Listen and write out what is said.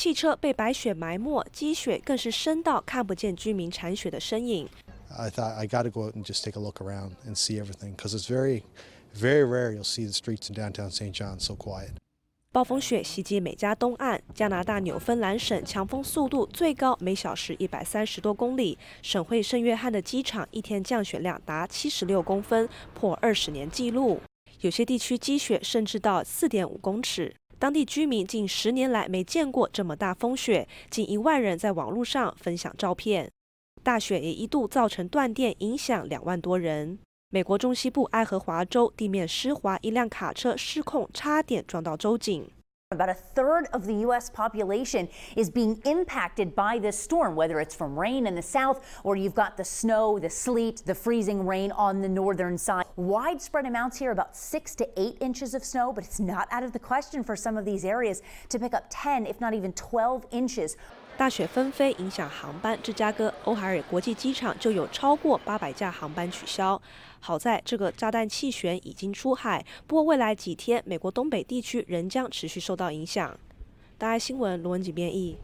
汽车被白雪埋没，积雪更是深到看不见居民铲雪的身影。I thought I got to go out and just take a look around and see everything because it's very, very rare you'll see the streets in downtown St. John so quiet. 暴风雪袭击美加东岸，加拿大纽芬兰省强风速度最高每小时130多公里，省会圣约翰的机场一天降雪量达76公分，破20年纪录。有些地区积雪甚至到4.5公尺。当地居民近10年来没见过这么大风雪，近1万人在网络上分享照片。大雪也一度造成断电，影响2万多人。美国中西部爱荷华州地面湿滑，一辆卡车失控，差点撞到州警。About a third of the U.S. population is being impacted by this storm, whether it's from rain in the south or you've got the snow, the sleet, the freezing rain on the northern side. Widespread amounts here, about 6 to 8 inches of snow, but it's not out of the question for some of these areas to pick up 10, if not even 12 inches. 大雪纷飞影响航班，芝加哥欧海尔国际机场就有超过800架航班取消。好在这个炸弹气旋已经出海，不过未来几天美国东北地区仍将持续受到影响。大爱新闻罗文锦编译。